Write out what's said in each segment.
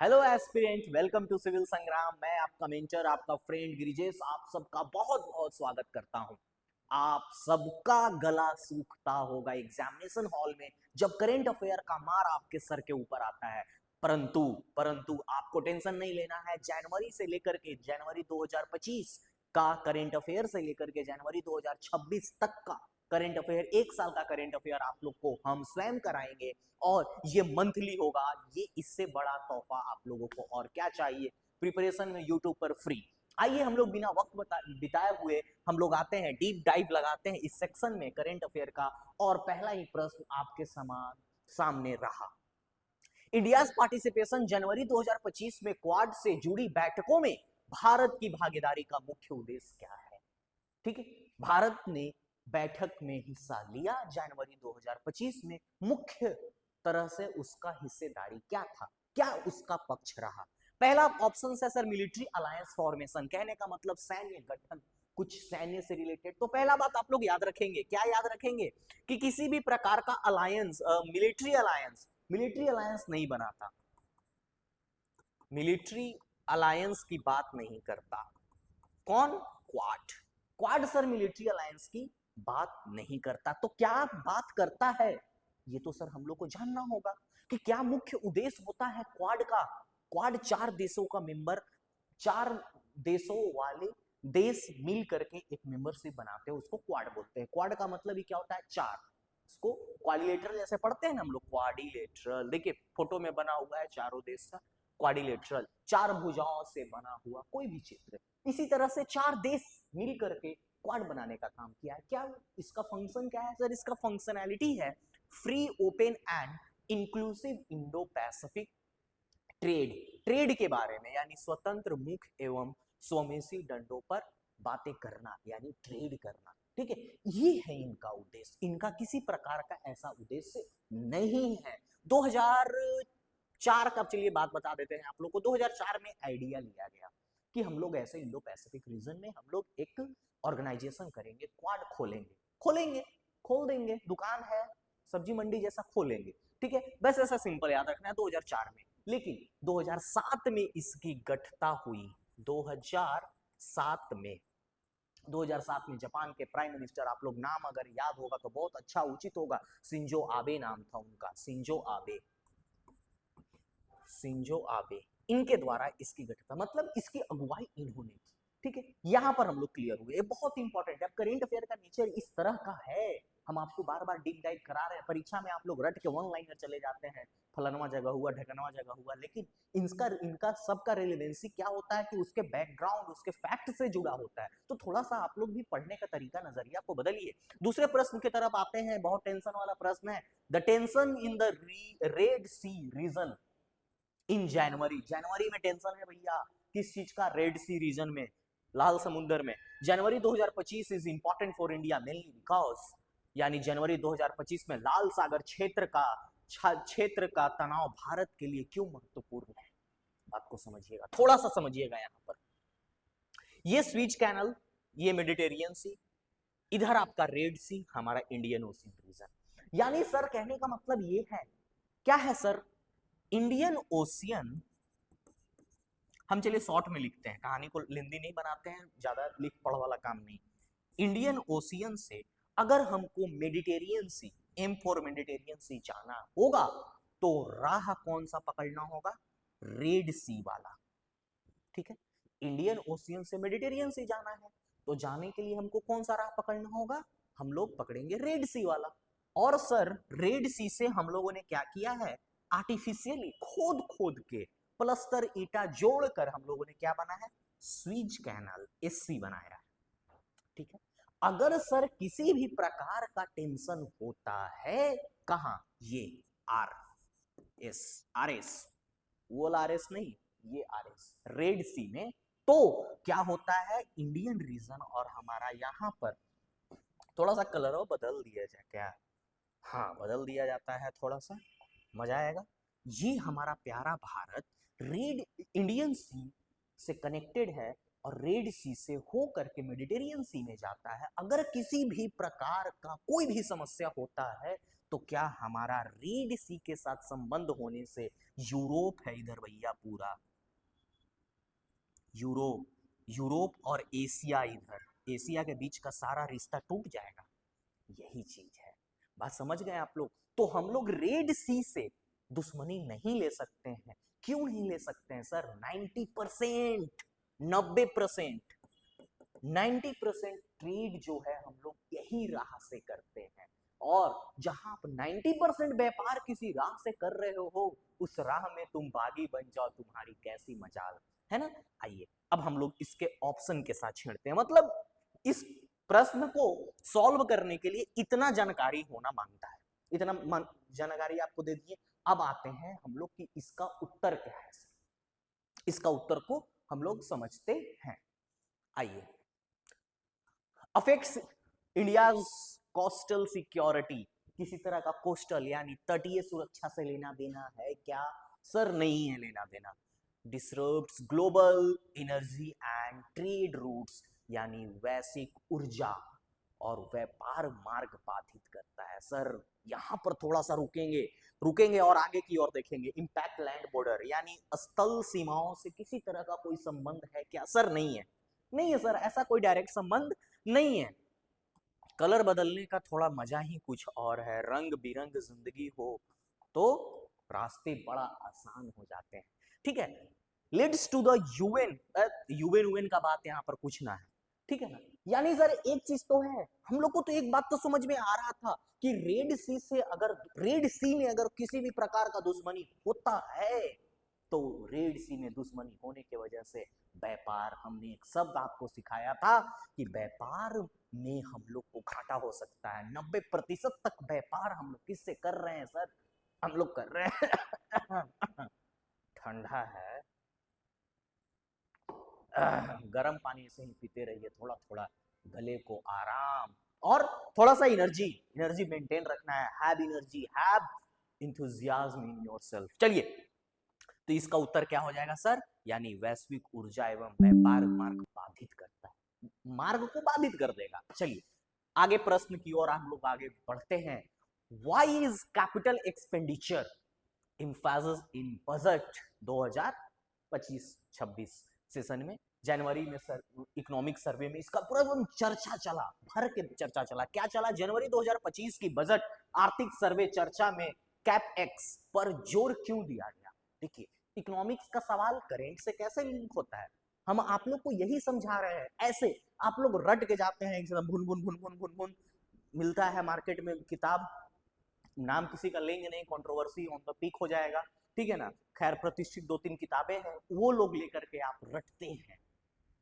Hello aspirant, welcome to civil Sangram. मैं आपका mentor, आपका फ्रेंड गिरिजेश आप सबका बहुत बहुत स्वागत करता हूं। आप सबका गला सूखता होगा एग्जामिनेशन हॉल में जब करंट अफेयर का मार आपके सर के ऊपर आता है। परंतु परंतु आपको टेंशन नहीं लेना है। जनवरी से लेकर के जनवरी 2025 का करंट अफेयर से लेकर के जनवरी 2026 तक का करंट अफेयर, एक साल का करंट अफेयर आप लोग को हम स्वयं कराएंगे और ये मंथली होगा। ये इससे बड़ा तोहफा आप लोगों को और क्या चाहिए। प्रिपरेशन में यूट्यूब पर फ्री। आइए हम लोग बिना वक्त बिताए हुए हम लोग आते हैं, डीप डाइव लगाते हैं इस सेक्शन में करंट अफेयर का। और पहला ही प्रश्न आपके सामने रहा। इंडिया पार्टिसिपेशन जनवरी 2025 में क्वाड से जुड़ी बैठकों में भारत की भागीदारी का मुख्य उद्देश्य क्या है। ठीक है, भारत ने बैठक में हिस्सा लिया जनवरी 2025 में। मुख्य तरह से उसका हिस्सेदारी क्या था, क्या उसका पक्ष रहा। पहला ऑप्शन है सर मिलिट्री अलायंस फॉर्मेशन, कहने का मतलब सैन्य गठन, कुछ सैन्य से रिलेटेड। तो पहला बात आप लोग याद रखेंगे, क्या याद रखेंगे कि किसी भी प्रकार का अलायंस मिलिट्री अलायंस नहीं बनाता, मिलिट्री अलायंस की बात नहीं करता। कौन? Quad. Quad sir military alliance की बात नहीं करता। तो क्या बात करता है, ये तो सर हम लोग को जानना होगा कि क्या मुख्य उद्देश्य होता है क्वाड का। क्वाड चार देशों का मेंबर, चार देशों वाले देश मिल करके एक मेंबरशिप बनाते हैं, उसको क्वाड बोलते हैं। क्वाड का मतलब ही क्या होता है? चार। इसको क्वाड्रिलेटरल जैसे पढ़ते हैं ना हम लोग, क्वाड्रिलेटरल देखिए फोटो में बना हुआ है चारों देश का। क्वाड्रिलेटरल चार भुजाओं से बना हुआ कोई भी चित्र। इसी तरह से चार देश मिल करके क्वाड बनाने का काम किया है। क्या इसका फंक्शन क्या है सर? इसका फंक्शनैलिटी है free, open and inclusive Indo Pacific trade. Trade के बारे में यानी स्वतंत्र, मुक्त एवं स्वदेशी दंडों पर बातें करना, यानी ट्रेड करना। ठीक है, ये है इनका उद्देश्य। इनका किसी प्रकार का ऐसा उद्देश्य नहीं है। 2004 का, चलिए बात बता देते हैं आप लोग को। 2004 में आइडिया लिया गया कि हम लोग ऐसे इंडो पैसिफिक रीजन में हम लोग एक ऑर्गेनाइजेशन करेंगे, क्वाड खोलेंगे। खोलेंगे, खोल देंगे, दुकान है सब्जी मंडी जैसा खोलेंगे। ठीक है, बस ऐसा सिंपल याद रखना है 2004 में। लेकिन 2007 में इसकी गठता हुई। 2007 में 2007 में जापान के प्राइम मिनिस्टर, आप लोग नाम अगर याद होगा तो बहुत अच्छा उचित होगा, शिंजो आबे नाम था उनका, शिंजो आबे। शिंजो आबे, इनके द्वारा इसकी गठिता, मतलब इसकी अगुवाई इन्होंने की। ठीक है, यहां पर हम लोग क्लियर हुए। ये बहुत इंपॉर्टेंट है। अब करेंट अफेयर का नेचर इस तरह का है, हम आपको बार बार डीप डाइव करा रहे हैं। परीक्षा में आप लोग रट के वन लाइनर चले जाते हैं, फलानवा जगह हुआ, ढकनवा जगह हुआ, लेकिन इनका सबका रिलेवेंसी क्या होता है कि उसके बैकग्राउंड, उसके फैक्ट से जुड़ा होता है। तो थोड़ा सा आप लोग भी पढ़ने का तरीका, नजरिया को बदलिए। दूसरे प्रश्न की तरफ आते हैं, बहुत टेंशन वाला प्रश्न है। The tension in the Red Sea region in January. जनवरी में टेंशन है भैया, किस चीज का? रेड सी रीजन में, लाल समुद्र में। जनवरी 2025 is important for India mainly because, यानी जनवरी 2025 में लाल सागर क्षेत्र का तनाव भारत के लिए क्यों महत्वपूर्ण है। बात को समझिएगा, थोड़ा सा समझिएगा। यहां पर ये स्विच कैनल, ये मेडिटेरियन सी, इधर आपका रेड सी, हमारा इंडियन ओशियन रीजन। यानी सर कहने का मतलब ये है, क्या है सर? इंडियन ओशियन, हम चलिए शॉर्ट में लिखते हैं, कहानी को लेंदी नहीं बनाते हैं, ज्यादा लिख पढ़ वाला काम नहीं। इंडियन ओशियन से अगर हमको Mediterranean Sea, M for Mediterranean Sea जाना होगा तो राह कौन सा पकड़ना होगा? रेड सी वाला। ठीक है, इंडियन ओशियन से मेडिटेरियन सी जाना है तो जाने के लिए हमको कौन सा राह पकड़ना होगा? हम लोग पकड़ेंगे रेड सी वाला। और सर रेड सी से हम लोगों ने क्या किया है? आर्टिफिशियली खोद खोद के प्लस्तर ईटा जोड़कर हम लोगों ने क्या बना है? स्वीज कैनाल, एससी बनाया है। ठीक है, अगर सर किसी भी प्रकार का टेंशन होता है, कहां? ये आर एस, आर एस, वो आर एस नहीं, ये आर एस, रेड सी में। तो क्या होता है? इंडियन रीजन और हमारा यहां पर थोड़ा सा कलर बदल दिया जाए क्या? हाँ, बदल दिया जाता है थोड़ा सा, मजा आएगा। ये हमारा प्यारा भारत रेड, इंडियन सी से कनेक्टेड है और रेड सी से हो करके मेडिटेरियन सी में जाता है। अगर किसी भी प्रकार का कोई भी समस्या होता है तो क्या हमारा रेड सी के साथ संबंध होने से यूरोप है इधर भैया पूरा, यूरोप, यूरोप और एशिया इधर, एशिया के बीच का सारा रिश्ता टूट जाएगा। यही चीज है, बात समझ गए आप लोग। तो हम लोग रेड सी से दुश्मनी नहीं ले सकते हैं। क्यों नहीं ले सकते हैं सर? 90%, 90%, 90% ट्रेड जो है हम लोग यही राह से करते हैं। और जहां आप 90% व्यापार किसी राह से कर रहे हो, उस राह में तुम बागी बन जाओ, तुम्हारी कैसी मजाल है ना। आइए अब हम लोग इसके ऑप्शन के साथ छेड़ते हैं। मतलब इस प्रश्न को सॉल्व करने के लिए इतना जानकारी होना मांगता है, इतना जानकारी आपको दे दिए। अब आते हैं हम लोग कि इसका उत्तर क्या है। इसका उत्तर को हम लोग समझते हैं। आइए, अफेक्ट्स इंडिया कोस्टल सिक्योरिटी, किसी तरह का कोस्टल यानी तटीय सुरक्षा से लेना देना है क्या? सर नहीं है लेना देना। Disrupts global energy and trade routes, यानी वैश्विक ऊर्जा और व्यापार मार्ग बाधित करता है। सर यहां पर थोड़ा सा रुकेंगे और आगे की ओर देखेंगे। इंपैक्ट लैंड बॉर्डर, यानी स्थल सीमाओं से किसी तरह का कोई संबंध है क्या? सर नहीं है, नहीं है सर, ऐसा कोई डायरेक्ट संबंध नहीं है। कलर बदलने का थोड़ा मजा ही कुछ और है, रंग बिरंग जिंदगी हो तो रास्ते बड़ा आसान हो जाते हैं। ठीक है, leads to the UN, UN का बात यहाँ पर कुछ ना है, ठीक है ना। यानी सर एक चीज तो है, हम लोग को तो एक बात तो समझ में आ रहा था कि रेड सी से अगर, रेड सी में अगर किसी भी प्रकार का दुश्मनी होता है तो रेड सी में दुश्मनी होने की वजह से व्यापार, हमने एक शब्द आपको सिखाया था कि व्यापार में हम लोग को घाटा हो सकता है। 90% तक व्यापार हम लोग किससे कर रहे हैं सर? हम लोग कर रहे हैं ठंडा है, गर्म पानी से ही पीते रहिए, थोड़ा थोड़ा गले को आराम और थोड़ा सा एनर्जी, एनर्जी मेंटेन रखना है। Have energy, have enthusiasm in yourself. चलिए, तो इसका उत्तर क्या हो जाएगा सर? यानी वैश्विक ऊर्जा एवं व्यापार मार्ग बाधित करता है, मार्ग को बाधित कर देगा। चलिए आगे प्रश्न की ओर हम लोग आगे बढ़ते हैं। Why is capital expenditure emphasis in budget 2025-26 session में, जनवरी में सर इकोनॉमिक सर्वे में इसका पूरा चर्चा चला, भर के चर्चा चला। क्या चला? जनवरी 2025 की बजट आर्थिक सर्वे चर्चा में कैप एक्स पर जोर क्यों दिया गया? देखिए, इकोनॉमिक्स का सवाल करेंट से कैसे लिंक होता है, हम आप लोग को यही समझा रहे हैं। ऐसे आप लोग रट के जाते हैं एकदम, भुन भुन भुन भुन भुन भुन। मिलता है मार्केट में किताब, नाम किसी का लेंगे नहीं, कंट्रोवर्सी ऑन द पीक हो जाएगा, ठीक है ना। खैर प्रतिष्ठित 2-3 किताबें हैं, वो लोग लेकर के आप रटते हैं,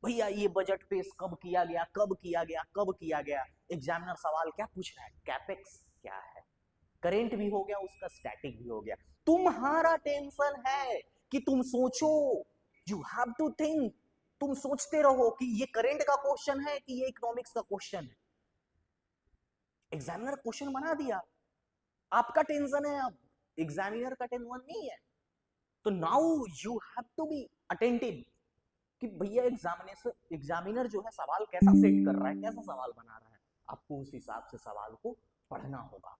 भैया ये बजट पेश कब किया गया, कब किया गया, कब किया गया। एग्जामिनर सवाल क्या पूछ रहा है? कैपेक्स क्या है? करेंट भी हो गया उसका, स्टैटिक भी हो गया। तुम्हारा टेंशन है कि तुम सोचो, यू हैव टू थिंक, तुम सोचते रहो कि ये करेंट का क्वेश्चन है कि ये इकोनॉमिक्स का क्वेश्चन है। एग्जामिनर क्वेश्चन बना दिया, आपका टेंशन है, अब एग्जामिनर का टेंशन नहीं है। तो now you have to be attentive कि भैया एग्जामिनर जो है सवाल कैसा सेट कर रहा है, कैसा सवाल बना रहा है, आपको उस हिसाब से सवाल को पढ़ना होगा।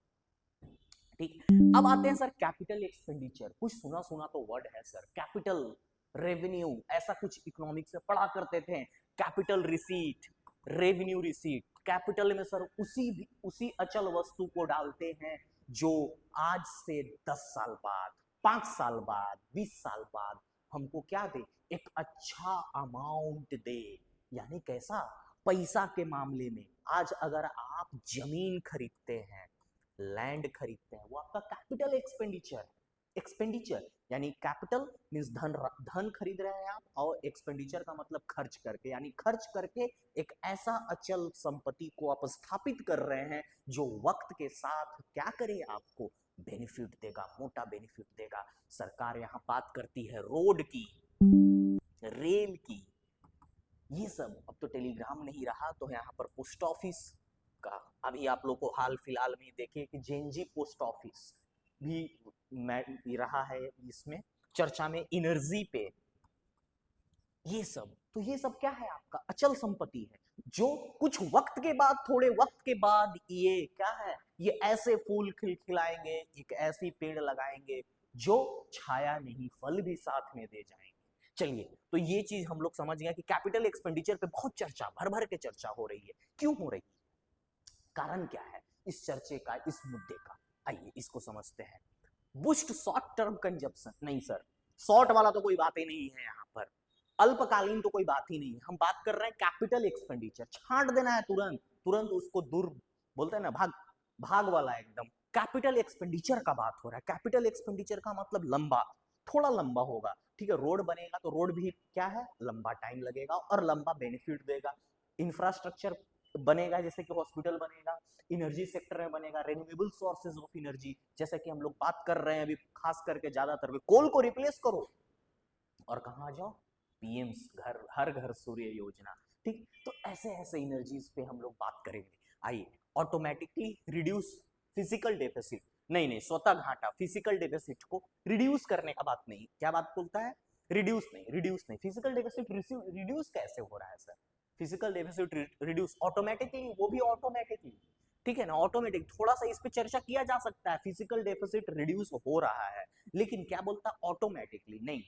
ठीक, अब आते हैं सर कैपिटल एक्सपेंडिचर। कुछ सुना सुना तो वर्ड है सर, कैपिटल रेवेन्यू, ऐसा कुछ इकोनॉमिक्स से पढ़ा करते थे। Capital receipt, revenue receipt, capital में सर उसी अचल वस्तु को डालते हैं जो आज से 10 साल बाद, 5 साल बाद, 20 साल बाद हमको क्या दे? एक अच्छा अमाउंट दे। यानी कैसा? पैसा के मामले में आज अगर आप जमीन खरीदते हैं, लैंड खरीदते हैं, वो आपका कैपिटल एक्सपेंडिचर। एक्सपेंडिचर यानी कैपिटल मींस धन, धन खरीद रहे हैं आप, और एक्सपेंडिचर का मतलब खर्च करके, यानी खर्च करके एक ऐसा अचल संपत्ति को आप स्थापित कर रहे हैं जो वक्त के साथ क्या करे, आपको बेनिफिट देगा, मोटा बेनिफिट देगा। सरकार यहाँ बात करती है रोड की, रेल की, ये सब। अब तो टेलीग्राम नहीं रहा तो यहाँ पर पोस्ट ऑफिस का, अभी आप लोग को हाल फिलहाल में देखिए कि जेएनजी पोस्ट ऑफिस भी रहा है इसमें चर्चा में। एनर्जी पे, ये सब क्या है, आपका अचल संपत्ति है, जो कुछ वक्त के बाद, थोड़े वक्त के बाद ये क्या है, ये ऐसे फूल खिलखिलाएंगे, एक ऐसी पेड़ लगाएंगे जो छाया नहीं फल भी साथ में दे जाएंगे। चलिए, तो ये चीज हम लोग समझ गए कि कैपिटल एक्सपेंडिचर पे बहुत चर्चा, भर भर के चर्चा हो रही है। क्यों हो रही है, कारण क्या है इस चर्चे का, इस मुद्दे का, आइए इसको समझते हैं। बूस्ट शॉर्ट टर्म कंजप्शन, नहीं सर, शॉर्ट वाला तो कोई बात ही नहीं है यहाँ पर, अल्पकालीन तो कोई बात ही नहीं है, हम बात कर रहे हैं कैपिटल एक्सपेंडिचर, छांट देना है तुरंत, तुरंत उसको दूर, बोलते हैं ना, भाग भाग वाला एकदम। कैपिटल एक्सपेंडिचर का बात हो रहा है, कैपिटल एक्सपेंडिचर का मतलब लंबा, थोड़ा लंबा होगा, ठीक है। रोड बनेगा तो रोड भी क्या है, लंबा टाइम लगेगा और लंबा बेनिफिट देगा। इंफ्रास्ट्रक्चर बनेगा, जैसे कि हॉस्पिटल बनेगा, एनर्जी सेक्टर में बनेगा, रिन्यूएबल सोर्सेज ऑफ एनर्जी, जैसे कि हम लोग बात कर रहे हैं अभी, खास करके ज्यादातर कोल को रिप्लेस करो और कहाँ जाओ, पीएम घर, हर घर सूर्य योजना, ठीक। तो ऐसे ऐसे एनर्जीज पे हम लोग बात करेंगे। आइए, ऑटोमेटिकली रिड्यूस फिजिकल डेफिसिट, नहीं नहीं, स्वतः घाटा, फिजिकल डेफिसिट को रिड्यूस करने का बात नहीं, क्या बात बोलता है, रिड्यूस नहीं, रिड्यूस नहीं, फिजिकल डेफिसिट रिड्यूस कैसे हो रहा है sir, physical deficit reduce automatically, वो भी ऑटोमेटिकली, ठीक है ना, ऑटोमेटिक। थोड़ा सा इस पे चर्चा किया जा सकता है, फिजिकल डेफिसिट रिड्यूस हो रहा है, लेकिन क्या बोलता है, ऑटोमेटिकली नहीं।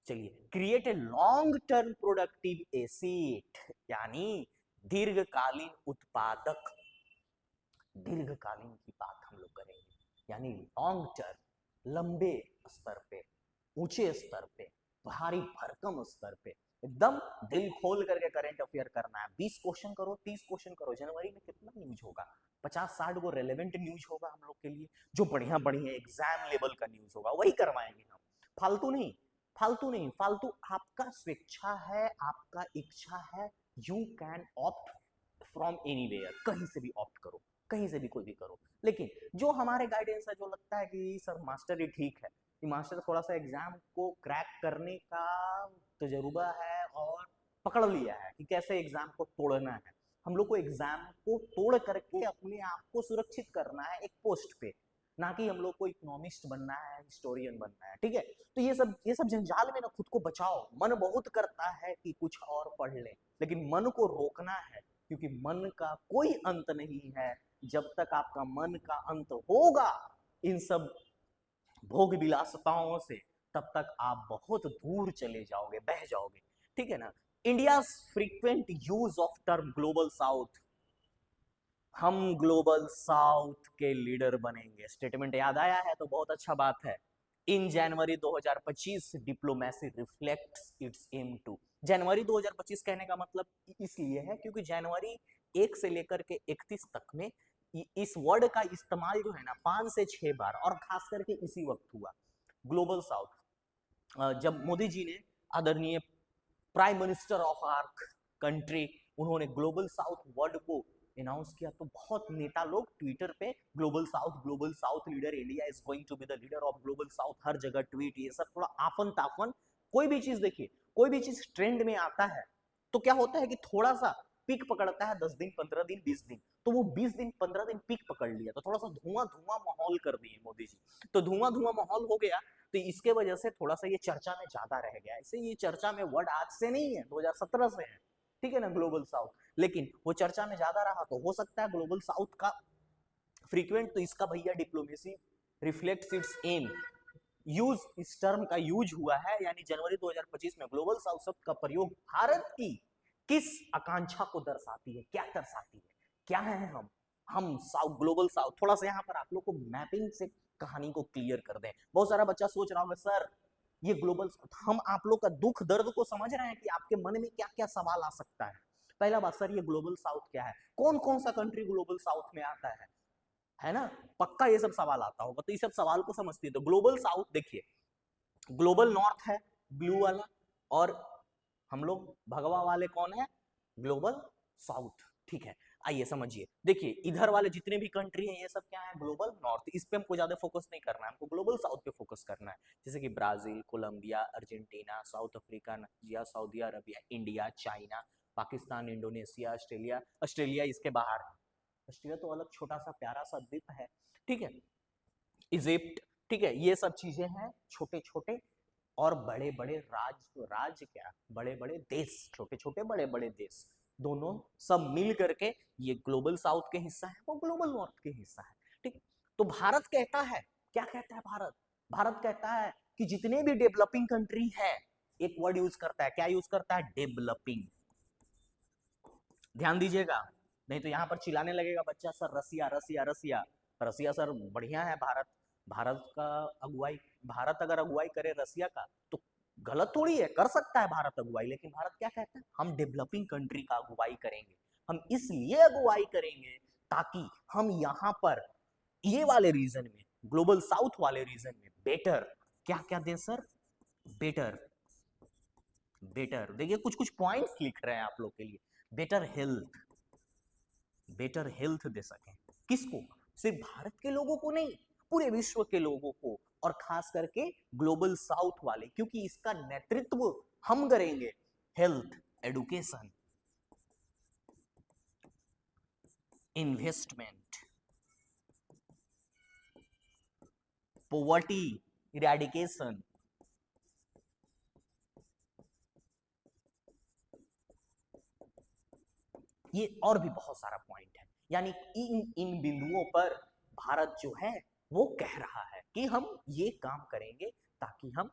चलिए, create a long term productive asset, यानी दीर्घकालीन उत्पादक, दीर्घकालीन की बात हम लोग करेंगे, यानी लॉन्ग टर्म, लंबे स्तर पे, ऊंचे स्तर पे, भारी भरकम स्तर पे, एकदम दिल खोल करके करंट अफेयर करना है। 20 क्वेश्चन करो, 30 क्वेश्चन करो, जनवरी में कितना न्यूज होगा, 50-60 को रेलेवेंट न्यूज होगा हम लोग के लिए, जो बढ़िया बढ़िया एग्जाम लेवल का न्यूज होगा, वही करवाएंगे हम, फालतू नहीं, फालतू नहीं, फालतू आपका स्वेच्छा है, आपका इच्छा है, you can opt from anywhere, कहीं से भी ऑप्ट करो, कहीं से भी कोई भी करो, लेकिन जो हमारे गाइडेंस है, जो लगता है कि सर मास्टर ही ठीक है, कि मास्टर थोड़ा सा एग्जाम को क्रैक करने का तजुर्बा है और पकड़ लिया है कि कैसे एग्जाम को तोड़ना है, हम लोग को एग्जाम को तोड़ करके अपने आप को सुरक्षित करना है एक पोस्ट पे, ना कि हम लोग को इकोनॉमिस्ट बनना है, हिस्टोरियन बनना है, ठीक है। तो ये सब जंजाल में ना खुद को बचाओ। मन बहुत करता है कि कुछ और पढ़ ले, लेकिन मन को रोकना है, क्योंकि मन का कोई अंत नहीं है, जब तक आपका मन का अंत होगा इन सब भोग विलासताओं से, तब तक आप बहुत दूर चले जाओगे, बह जाओगे, ठीक है ना। India frequent use of term global south, हम ग्लोबल साउथ के लीडर बनेंगे, स्टेटमेंट याद आया है तो बहुत अच्छा बात है। In January 2025 diplomacy reflects its aim to, जनवरी 2025 कहने का मतलब इसलिए है क्योंकि जनवरी 1 से लेकर के 31 तक में इस वर्ड का इस्तेमाल जो है ना 5 से 6 बार, और खास करके इसी वक्त हुआ। ग्लोबल साउथ, जब मोदी जी ने, आदरणीय prime minister of our country, उन्होंने ग्लोबल साउथ वर्ड को अनाउंस किया, तो बहुत नेता लोग ट्विटर पे global south leader, India is going to be the leader of global south, हर जगह ट्वीट, ये सब थोड़ा आफन ताफन। कोई भी चीज देखिए, कोई भी चीज ट्रेंड में आता है तो क्या होता है कि थोड़ा सा पीक पकड़ता है, 10 दिन, 15 दिन, 20 दिन, तो वो 20 दिन 15 दिन पीक पकड़ लिया, तो थोड़ा सा धुआं धुआं माहौल कर दिए मोदी जी, तो धुआं धुआं माहौल हो गया, तो इसके वजह से थोड़ा सा ये चर्चा में ज्यादा रह गया। ऐसे ये चर्चा में वर्ड आज से नहीं है, 2017 से है, ठीक है ना, ग्लोबल साउथ, लेकिन वो चर्चा में ज्यादा रहा, तो हो सकता है ग्लोबल साउथ का फ्रीक्वेंट, तो इसका भैया diplomacy reflects its aim, use, इस टर्म का यूज हुआ है, यानी जनवरी 2025 में ग्लोबल साउथ शब्द का प्रयोग भारत की किस आकांक्षा को दर्शाती है, क्या दर्शाती है, क्या है हम साउथ, ग्लोबल साउथ। थोड़ा सा यहाँ पर आप लोग को मैपिंग से कहानी को क्लियर कर दें। बहुत सारा बच्चा सोच रहा होगा सर ये ग्लोबल, हम आप लोग का दुख दर्द को समझ रहे हैं कि आपके मन में क्या क्या सवाल आ सकता है। पहला बात, सर ये ग्लोबल साउथ क्या है, कौन कौन सा कंट्री ग्लोबल साउथ में आता है ना, पक्का ये सब सवाल आता होगा, तो इस सब सवाल को समझते हैं। तो ग्लोबल साउथ देखिए, ग्लोबल नॉर्थ है ब्लू वाला, और हम लोग भगवा वाले कौन है, ग्लोबल साउथ, ठीक है। आइए समझिए, देखिए इधर वाले जितने भी कंट्री हैं ये सब क्या है, ग्लोबल नॉर्थ, इस पे हमको ज्यादा फोकस नहीं करना है, हमको ग्लोबल साउथ पे फोकस करना है, जैसे कि Brazil, Colombia, Argentina, South Africa, Nigeria, Saudi Arabia, India, China, Pakistan, Indonesia, Australia, Australia इसके बाहर है, ऑस्ट्रेलिया तो अलग छोटा सा प्यारा सा द्वीप है, ठीक है, इजिप्ट, ठीक है, ये सब चीजें हैं छोटे छोटे और बड़े बड़े राज्य क्या, बड़े बड़े देश, छोटे छोटे बड़े बड़े देश, दोनों सब मिल करके ये ग्लोबल साउथ के हिस्सा है, वो ग्लोबल नॉर्थ के हिस्सा है। ठीक, तो भारत कहता है, क्या कहता है भारत? भारत कहता है कि जितने भी डेवलपिंग कंट्री है, एक वर्ड यूज करता है, क्या यूज करता है? डेवलपिंग। ध्यान दीजिएगा, नहीं तो यहां पर चिल्लाने लगेगा बच्चा, सर रसिया रसिया रसिया। रसिया सर बढ़िया है, भारत, भारत का अगुवाई, भारत अगर अगुवाई करे रसिया का तो गलत थोड़ी है, कर सकता है भारत अगुवाई, लेकिन भारत क्या कहता है? हम डेवलपिंग कंट्री का अगुवाई करेंगे। हम इसलिए अगुवाई करेंगे ताकि हम यहाँ पर ये वाले रीजन में, ग्लोबल साउथ वाले रीजन में बेटर क्या क्या दे सर? बेटर, बेटर देखिए कुछ कुछ पॉइंट्स लिख रहे हैं आप लोग के लिए। बेटर हेल्थ, बेटर हेल्थ दे सकें, किसको? सिर्फ भारत के लोगों को नहीं, पूरे विश्व के लोगों को, और खास करके ग्लोबल साउथ वाले, क्योंकि इसका नेतृत्व हम करेंगे। Health, education, investment, poverty eradication, ये और भी बहुत सारा पॉइंट है। यानी इन इन बिंदुओं पर भारत जो है वो कह रहा है कि हम ये काम करेंगे ताकि हम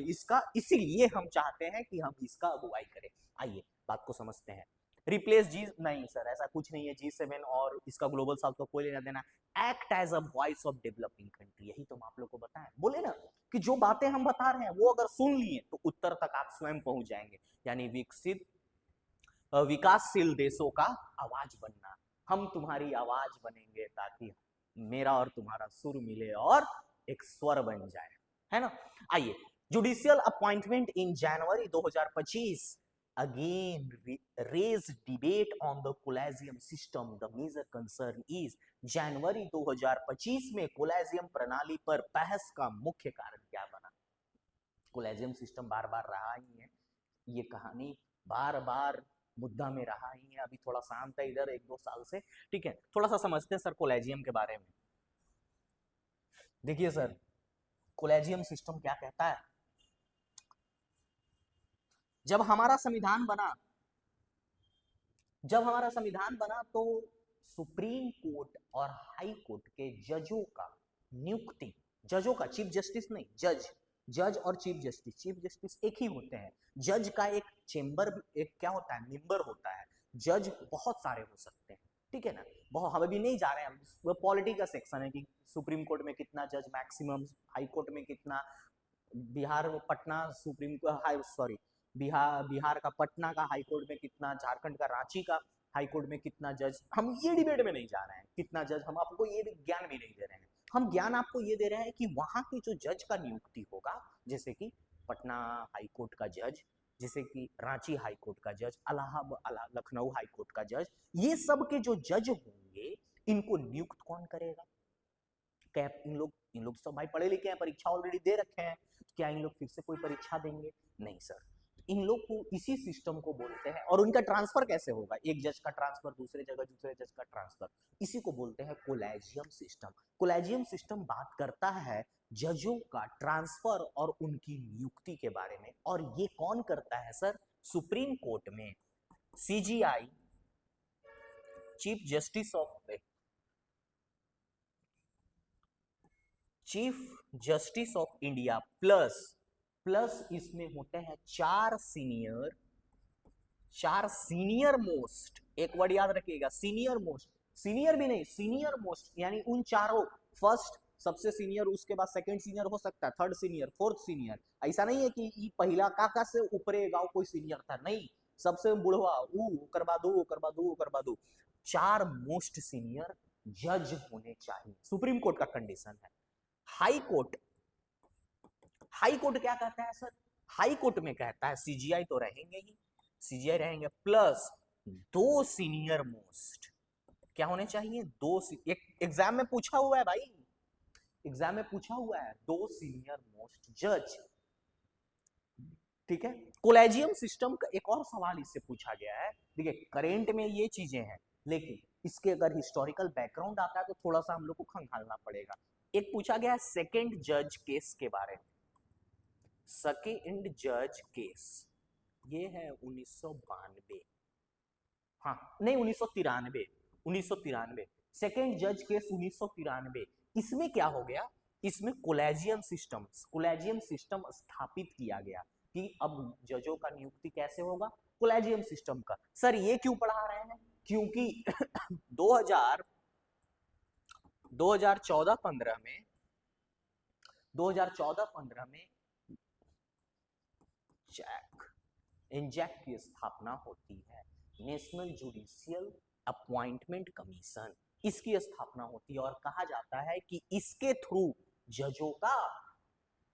इसका, इसीलिए हम चाहते हैं कि हम इसका अगुवाई करें। आइए बात को समझते हैं। रिप्लेस जी, नहीं सर ऐसा कुछ नहीं है, G7 और इसका ग्लोबल साउथ का कोई लेना देना। Act as a voice of developing country, यही तो हम आप लोग को बताएं, बोले ना कि जो बातें हम बता रहे हैं वो अगर सुन लिए तो उत्तर तक आप स्वयं पहुंच जाएंगे। यानी विकसित विकासशील देशों का आवाज बनना, हम तुम्हारी आवाज बनेंगे ताकि मेरा और तुम्हारा सुर मिले और एक स्वर बन जाए, है ना। आइए, judicial appointment in January 2025 again raise debate on the collegium system, the major concern is. जनवरी 2025 में कोलेजियम प्रणाली पर बहस का मुख्य कारण क्या बना? कोलेजियम सिस्टम बार बार रहा ही है, ये कहानी बार बार मुद्दा में रहा ही है। अभी थोड़ा शांत है इधर 1-2 साल से, ठीक है। थोड़ा सा समझते हैं सर कोलेजियम के बारे में। देखिए सर, कोलेजियम सिस्टम क्या कहता है? जब हमारा संविधान बना, जब हमारा संविधान बना तो सुप्रीम कोर्ट और हाई कोर्ट के जजों का नियुक्ति, जजों का, चीफ जस्टिस नहीं, जज, जज और चीफ जस्टिस, चीफ जस्टिस एक ही होते हैं। जज का एक चेंबर, एक क्या होता है, मेंबर होता है। जज बहुत सारे हो सकते हैं, ठीक है ना। बहुत, हम अभी नहीं जा रहे हैं, वो पॉलिटी का सेक्शन है कि सुप्रीम कोर्ट में कितना जज मैक्सिमम, हाई कोर्ट में कितना, Bihar Patna supreme high, sorry, Bihar का पटना का हाई कोर्ट में कितना, झारखंड का रांची का हाई कोर्ट में कितना जज, हम ये डिबेट में नहीं जा रहे हैं कितना जज, हम आपको ये ज्ञान भी नहीं दे रहे हैं। हम ज्ञान आपको ये दे रहे हैं कि वहां की जो जज का नियुक्ति होगा, जैसे कि पटना हाई कोर्ट का जज, जैसे कि रांची हाई कोर्ट का जज, लखनऊ हाई कोर्ट का जज, ये सब के जो जज होंगे इनको नियुक्त कौन करेगा? क्या इन लोग सब भाई पढ़े लिखे हैं, परीक्षा ऑलरेडी दे रखे हैं, क्या इन लोग फिर से कोई परीक्षा देंगे? नहीं सर, इन लोग को इसी सिस्टम को बोलते हैं। और उनका ट्रांसफर कैसे होगा? एक जज का ट्रांसफर दूसरे जगह, दूसरे जज का ट्रांसफर, इसी को बोलते हैं कोलेजियम सिस्टम। कोलेजियम सिस्टम बात करता है जजों का ट्रांसफर और उनकी नियुक्ति के बारे में। और ये कौन करता है सर? सुप्रीम कोर्ट में CJI, chief justice of, chief justice of India plus, plus इसमें होते हैं चार सीनियर मोस्ट, एक वर्ड याद रखिएगा, सीनियर मोस्ट, सीनियर भी नहीं, सीनियर मोस्ट, यानी उन चारों, फर्स्ट सबसे सीनियर, उसके बाद सेकंड सीनियर हो सकता है, थर्ड सीनियर, फोर्थ सीनियर। ऐसा नहीं है कि पहला काका से ऊपरे गांव कोई सीनियर था, नहीं, सबसे बुढ़वा ओकर बाद ओकर बाद ओकर बाद, चार मोस्ट सीनियर जज होने चाहिए, सुप्रीम कोर्ट का कंडीशन है। हाई कोर्ट, हाई कोर्ट क्या कहता है सर? हाई कोर्ट में कहता है CJI तो रहेंगे ही, CJI रहेंगे, प्लस दो सीनियर मोस्ट क्या होने चाहिए? एक एग्जाम में पूछा हुआ है भाई, एग्जाम में पूछा हुआ है, दो सीनियर मोस्ट जज, ठीक है। कोलेजियम सिस्टम का एक और सवाल इससे पूछा गया है, देखिए करेंट में ये चीजें हैं, लेकिन इसके अगर हिस्टोरिकल बैकग्राउंड आता है तो थोड़ा सा हम लोग को खंगालना पड़ेगा। एक पूछा गया है सेकंड जज केस के बारे में, सेकेंड जज केस, ये है 1992, हाँ नहीं 1993, 1993 सेकेंड जज केस 1993। इसमें क्या हो गया, इसमें कोलेजियम सिस्टम स्थापित किया गया कि अब जजों का नियुक्ति कैसे होगा, कोलेजियम सिस्टम का। सर ये क्यों पढ़ा रहे हैं, क्योंकि 2014-15 में 2014-15 में एनजैक की स्थापना होती है, नेशनल जुडिशियल अपॉइंटमेंट कमीशन, इसकी स्थापना होती है और कहा जाता है कि इसके थ्रू जजों का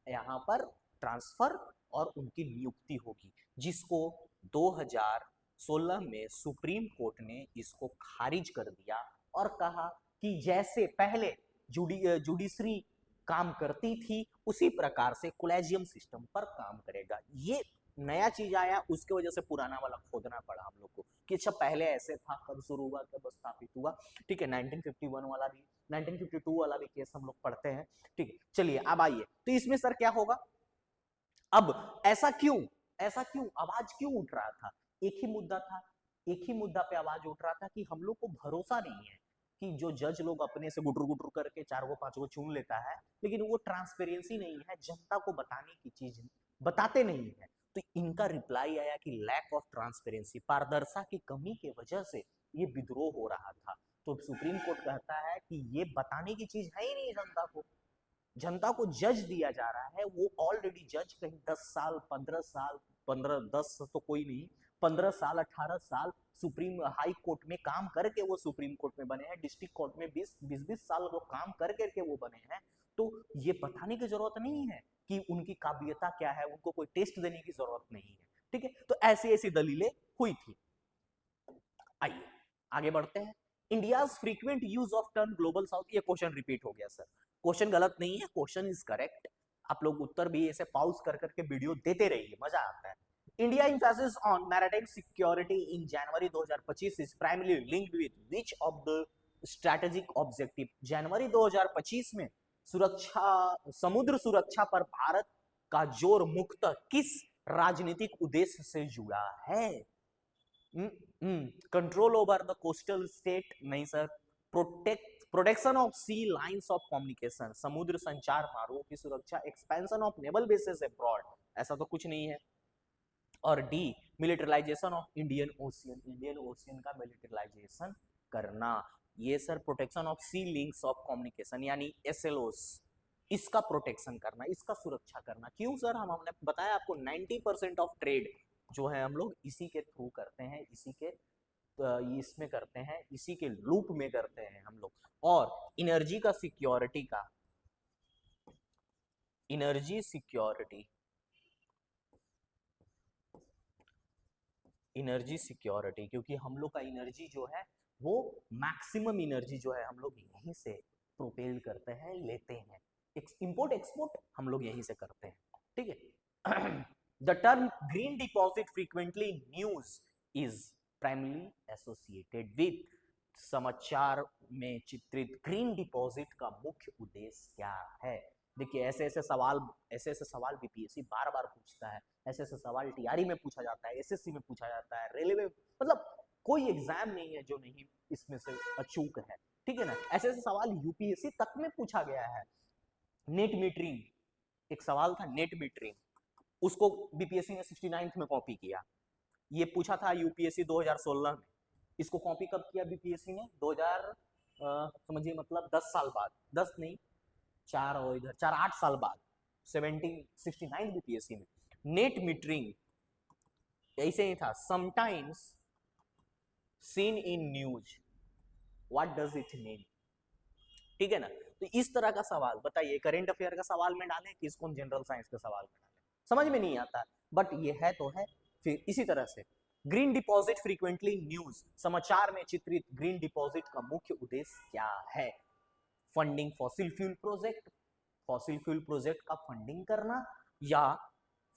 यहाँ पर ट्रांसफर और उनकी नियुक्ति होगी, जिसको 2016 में सुप्रीम कोर्ट ने इसको खारिज कर दिया और कहा कि जैसे पहले जुडिशरी काम करती थी उसी प्रकार से कोलेजियम सिस्टम पर काम करेगा। ये नया चीज आया, उसके वजह से पुराना वाला खोदना पड़ा हम लोग को कि अच्छा पहले ऐसे था, कब शुरू हुआ, कब स्थापित हुआ। ठीक है, 1951 वाला भी 1952 वाला भी केस हम लोग पढ़ते हैं। ठीक है, चलिए अब आइए, तो इसमें सर क्या होगा, अब ऐसा क्यों आवाज क्यों उठ रहा था, एक ही मुद्दा था, एक ही मुद्दा पे आवाज उठ रहा था कि हम लोग को भरोसा नहीं है कि जो जज लोग अपने से गुटर गुटर करके 4-5 चुन लेता है, लेकिन वो ट्रांसपेरेंसी नहीं है, जनता को बताने की चीज बताते नहीं है। तो इनका रिप्लाई आया कि लैक ऑफ ट्रांसपेरेंसी, पारदर्शिता की कमी की वजह से ये विद्रोह हो रहा था। तो सुप्रीम कोर्ट कहता है कि ये बताने की चीज है ही नहीं जनता को जज दिया जा रहा है, वो ऑलरेडी जज कहीं 10 साल 15 साल 10 तो कोई नहीं, 15 साल 18 साल सुप्रीम हाई कोर्ट में काम करके वो सुप्रीम कोर्ट में बने हैं, डिस्ट्रिक्ट कोर्ट में 20 साल वो काम कर करके वो बने हैं। तो ये बताने की जरूरत नहीं है कि उनकी काबिलियता क्या है, उनको कोई टेस्ट देने की जरूरत नहीं है। ठीक है, तो ऐसी ऐसी दलीलें हुई थी। आइए आगे बढ़ते हैं। India's frequent use of term global south, ये क्वेश्चन रिपीट हो गया सर, क्वेश्चन गलत नहीं है, क्वेश्चन इज करेक्ट। आप लोग उत्तर भी ऐसे पॉज कर करके वीडियो देते रहिए, मजा आता है। India emphasis on maritime security in January 2025 is primarily linked with which of the strategic objective? जनवरी 2025 में सुरक्षा, समुद्र सुरक्षा पर भारत का जोर मुख्यतः किस राजनीतिक उद्देश्य से जुड़ा है? Control over the coastal state, नहीं sir. Protection of sea lines of communication, समुद्र संचार मार्गों की सुरक्षा। Expansion of naval bases abroad, ऐसा तो कुछ नहीं है। और demilitarization of Indian Ocean का मिलिटराइजेशन करना। ये sir protection of sea links of communication यानी एसएलओस, इसका प्रोटेक्शन करना, इसका सुरक्षा करना। क्यों सर, हमने बताया आपको 90% ऑफ ट्रेड जो है हम लोग इसी के थ्रू करते हैं, इसी के इसमें करते हैं, इसी के लूप में करते हैं हम लोग। और एनर्जी का सिक्योरिटी का, एनर्जी सिक्योरिटी, क्योंकि हम लोग का एनर्जी जो है वो मैक्सिमम एनर्जी जो है हम लोग यहीं से प्रोपेल करते हैं, लेते हैं, इंपोर्ट एक्सपोर्ट हम लोग यहीं से करते हैं। ठीक है। The term green deposit frequently news is primarily associated with, समाचार में चित्रित ग्रीन डिपॉजिट का मुख्य उद्देश्य क्या है? देखिए ऐसे ऐसे सवाल बीपीएससी बार बार पूछता है, ऐसे ऐसे सवाल टीआरई में पूछा जाता है, एसएससी में पूछा जाता है, रेलवे, मतलब कोई एग्जाम नहीं है जो नहीं इसमें से अचूक है। ठीक है ना, ऐसे ऐसे सवाल यूपीएससी तक में पूछा गया है। नेट मीटरिंग, एक सवाल था नेट मीटरिंग, उसको बीपीएससी ने 69th में कॉपी किया। ये पूछा था यूपीएससी 2016 में, इसको कॉपी कब किया बीपीएससी ने? 2000 समझिए मतलब 10 साल बाद, 10 नहीं 4 और इधर 4-8 साल बाद 69 बीपीएससी में। नेट मीटरिंग ऐसे ही था, sometimes scene in news, what does it mean? ठीक है ना, तो इस तरह का सवाल बताइए, करेंट अफेयर का सवाल में डालें कि इसको जनरल साइंस के सवाल में डालें, समझ में नहीं आता, बट ये है तो है। फिर इसी तरह से ग्रीन डिपॉजिट फ्रीक्वेंटली न्यूज, समाचार में चित्रित ग्रीन डिपॉजिट का मुख्य उद्देश्य क्या है? फंडिंग फॉसिल फ्यूल प्रोजेक्ट का फंडिंग करना, या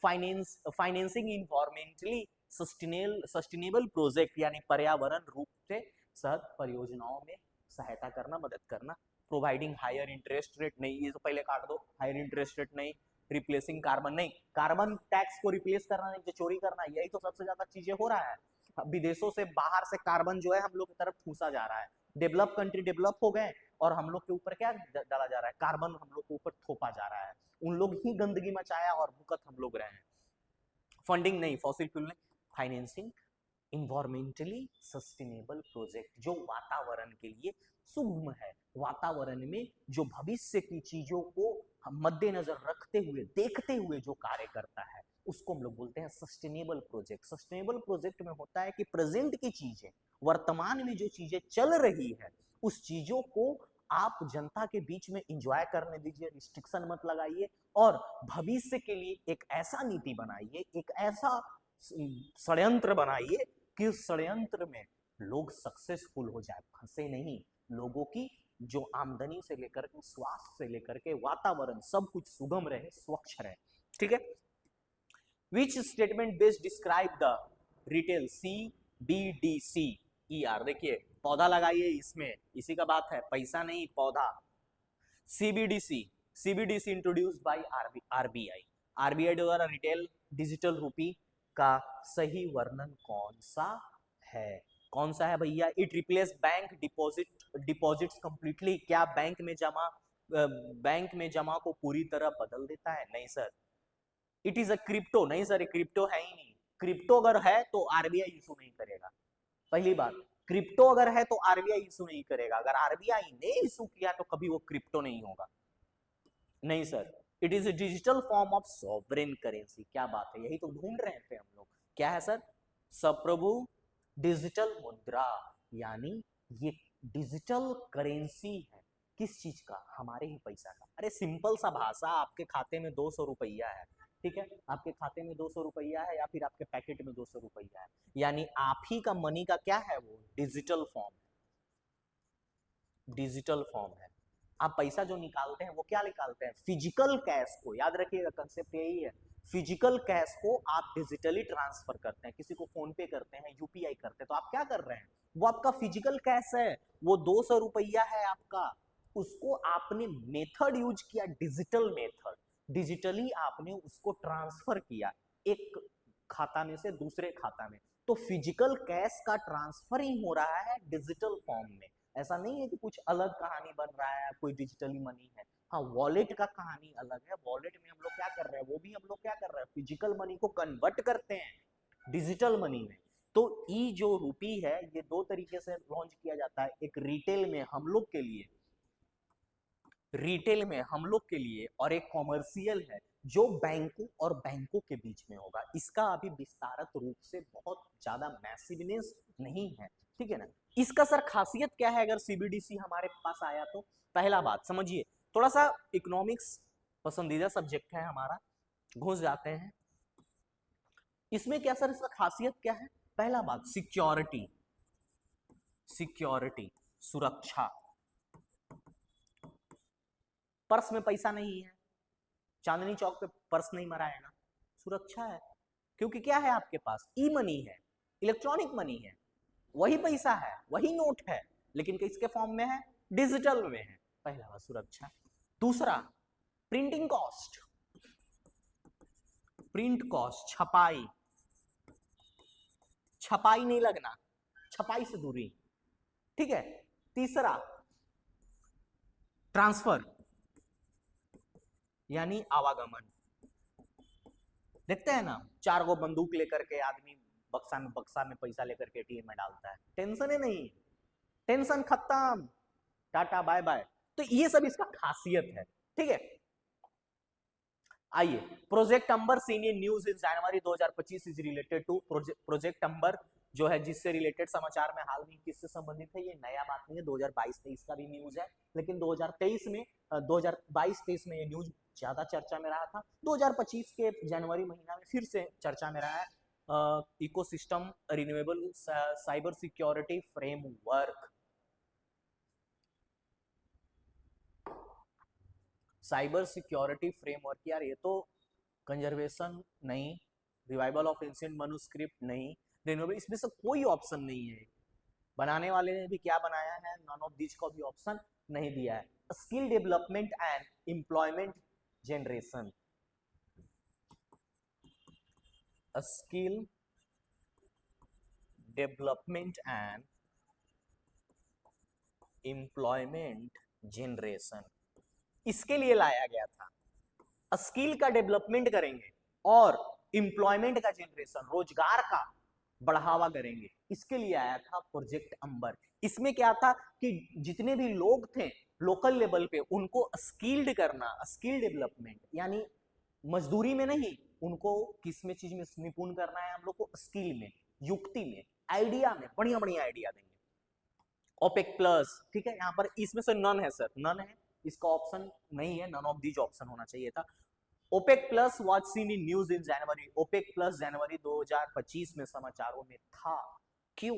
फाइनेंसिंग इन्वायरमेंटली सस्टेनेबल प्रोजेक्ट यानी पर्यावरण रूप से सहत परियोजनाओं में सहायता करना, मदद करना। प्रोवाइडिंग हायर इंटरेस्ट रेट, नहीं ये तो पहले काट दो, हायर इंटरेस्ट रेट नहीं, रिप्लेसिंग कार्बन नहीं, कार्बन टैक्स को रिप्लेस करना नहीं, जो चोरी करना, यही तो सबसे ज्यादा चीजें हो रहा है। विदेशों से बाहर से कार्बन जो है हम लोग की तरफ ठूसा जा रहा है, डेवलप कंट्री डेवलप हो गए और हम लोग के ऊपर क्या डाला जा रहा है, कार्बन हम लोग के ऊपर थोपा जा रहा है, उन लोग ही गंदगी मचाया और भुगत हम लोग रहे हैं। फंडिंग नहीं, फॉसिल फ्यूल नहीं, फाइनेंसिंग इन्वायरमेंटली सस्टेनेबल प्रोजेक्ट जो वातावरण के लिए सुगम है, वातावरण में जो भविष्य की चीजों को मद्देनजर रखते हुए देखते हुए जो कार्य करता है उसको हम लोग बोलते हैं सस्टेनेबल प्रोजेक्ट। सस्टेनेबल प्रोजेक्ट में होता है कि प्रेजेंट की चीजें, वर्तमान में जो चीजें चल रही है उस चीजों को आप जनता के बीच में एंजॉय करने दीजिए, रिस्ट्रिक्शन मत लगाइए, और भविष्य के लिए एक ऐसा नीति बनाइए, एक ऐसा षड्यंत्र बनाइए कि उस षड्यंत्र में लोग सक्सेसफुल हो जाए, फंसे नहीं, लोगों की जो आमदनी से लेकर के स्वास्थ्य से लेकर के वातावरण सब कुछ सुगम रहे, स्वच्छ रहे। ठीक है, which statement best describe the retail CBDCER, देखिए पौधा लगाइए इसमें, इसी का बात है, पैसा नहीं पौधा। CBDC इंट्रोड्यूस्ड बाय RBI द्वारा रिटेल डिजिटल रूपी का सही वर्णन कौन सा है? कौन सा है भैया? It replace bank deposits completely, क्या बैंक में जमा को पूरी तरह बदल देता है? नहीं sir. It is a crypto, नहीं सर, क्रिप्टो है ही नहीं। क्रिप्टो अगर है तो आरबीआई इशू नहीं करेगा, पहली बात। क्रिप्टो अगर है तो आरबीआई इशू नहीं करेगा, अगर आरबीआई ने इशू किया तो कभी वो क्रिप्टो नहीं होगा। नहीं sir, it is a digital form of sovereign currency. क्या बात है, यही तो ढूंढ रहे थे हम लोग। क्या है सर? सप्रभु डिजिटल मुद्रा, यानी ये डिजिटल करेंसी है। किस चीज का? हमारे ही पैसा का। अरे सिंपल सा भाषा, आपके खाते में 200 रुपया है, ठीक है, आपके खाते में 200 रुपया है या फिर आपके पैकेट में 200 रुपया है, यानी आप ही का मनी का क्या है? वो डिजिटल फॉर्म है, डिजिटल फॉर्म है। आप पैसा जो निकालते हैं वो क्या निकालते हैं? फिजिकल कैश को, याद रखिएगा कंसेप्ट यही है, फिजिकल कैश को आप डिजिटली ट्रांसफर करते हैं, किसी को फोन पे करते हैं, यूपीआई करते हैं, तो आप क्या कर रहे हैं? वो आपका फिजिकल कैश है, वो 200 रुपया है आपका, उसको आपने मेथड यूज किया, डिजिटल मेथड, डिजिटली आपने उसको ट्रांसफर किया एक खाता में से दूसरे खाता में, तो फिजिकल कैश का ट्रांसफर ही हो रहा है डिजिटल फॉर्म में। ऐसा नहीं है कि कुछ अलग कहानी बन रहा है, कोई डिजिटली मनी है। हाँ, वॉलेट का कहानी अलग है, वॉलेट में हम लोग क्या कर रहे हैं, वो भी हम लोग क्या कर रहे हैं, फिजिकल मनी को कन्वर्ट करते हैं डिजिटल मनी में। तो ई जो रूपी है, ये दो तरीके से लॉन्च किया जाता है, एक रिटेल में हम लोग के लिए, रिटेल में हम लोग के लिए, और एक कॉमर्शियल है जो बैंकों और बैंकों के बीच में होगा। इसका अभी विस्तारित रूप से बहुत ज्यादा मैसिवनेस नहीं है, ठीक है ना। इसका सर खासियत क्या है अगर सीबीडीसी हमारे पास आया तो? पहला बात समझिए, थोड़ा सा इकोनॉमिक्स पसंदीदा सब्जेक्ट है हमारा, घुस जाते हैं इसमें। क्या सर इसका खासियत क्या है? पहला बात, सिक्योरिटी, सिक्योरिटी सुरक्षा। पर्स में पैसा नहीं है, चांदनी चौक पे पर्स नहीं मरा है ना, सुरक्षा है, क्योंकि क्या है आपके पास? ई मनी है, इलेक्ट्रॉनिक मनी है, वही पैसा है, वही नोट है, लेकिन किसके फॉर्म में है? डिजिटल में है। पहला बात सुरक्षा। दूसरा, प्रिंटिंग कॉस्ट, प्रिंट कॉस्ट, छपाई, छपाई नहीं लगना, छपाई से दूरी, ठीक है। तीसरा, ट्रांसफर यानी आवागमन। देखते हैं ना, 4 गो बंदूक लेकर के आदमी बक्सा में पैसा लेकर के एटीएम में डालता है, टेंशन ही नहीं, टेंशन खत्म, टाटा बाय बाय। तो ये सब इसका खासियत है, ठीक है। आइए, project Ambar seen in news in January 2025 is related to, project Ambar जो है जिससे रिलेटेड समाचार में हाल में किससे संबंधित है? ये नया बात नहीं है, 2022-23 का भी न्यूज है, लेकिन 2023 में 2022-23 में ये न्यूज ज्यादा चर्चा में रहा था। 2025 के जनवरी महीना में फिर से चर्चा में रहा है। Ecosystem renewable cyber security framework, cyber security framework. यार ये तो कंजर्वेशन नहीं, रिवाइवल ऑफ एंशिएंट मनुस्क्रिप्ट नहीं, रिन्यूएबल, इसमें से कोई ऑप्शन नहीं है। बनाने वाले ने भी क्या बनाया है? नॉन ऑफ दिस का भी ऑप्शन नहीं दिया है। Skill development and employment generation, skill development and employment generation, इसके लिए लाया गया था। स्किल का डेवलपमेंट करेंगे और एम्प्लॉयमेंट का जनरेशन, रोजगार का बढ़ावा करेंगे, इसके लिए आया था प्रोजेक्ट अंबर। इसमें क्या था कि जितने भी लोग थे लोकल लेवल पे उनको स्किल्ड करना, स्किल डेवलपमेंट यानी मजदूरी में नहीं, उनको किस में चीज में निपुण करना है हम लोग को, स्किल में, युक्ति में, आइडिया में, बढ़िया बढ़िया आइडिया देंगे। ओपेक प्लस, ठीक है, यहाँ पर इसमें से नन है सर, नन है, इसका ऑप्शन नहीं है, नन ऑफ दीज ऑप्शन होना चाहिए था। OPEC plus was seen in news in January, OPEC plus जनवरी 2025 में समाचारों में था। क्यों,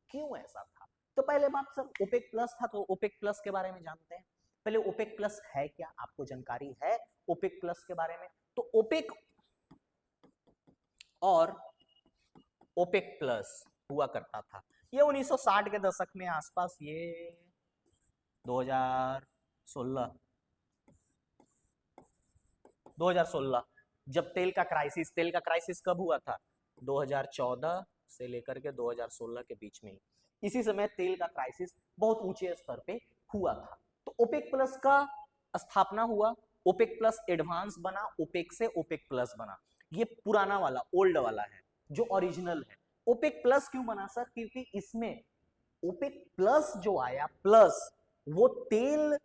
क्यों ऐसा था? तो पहले बात सर, ओपेक प्लस था तो ओपेक प्लस के बारे में जानते हैं। पहले ओपेक प्लस है क्या, आपको जानकारी है ओपेक प्लस के बारे में? तो ओपेक और ओपेक प्लस हुआ करता था, ये 1960 के दशक में आसपास, ये 2016 2016 जब तेल का क्राइसिस कब हुआ था? 2014 से लेकर के 2016 के बीच में ही, इसी समय तेल का क्राइसिस बहुत ऊंचे स्तर पे हुआ था। तो ओपेक प्लस का स्थापना हुआ, ओपेक प्लस एडवांस बना, ओपेक से ओपेक प्लस बना। ये पुराना वाला, ओल्ड वाला है जो ओरिजिनल है। ओपेक प्लस क्यों बना सर? क्योंकि इसमें ओपेक प्लस जो आया, प्लस वो तेल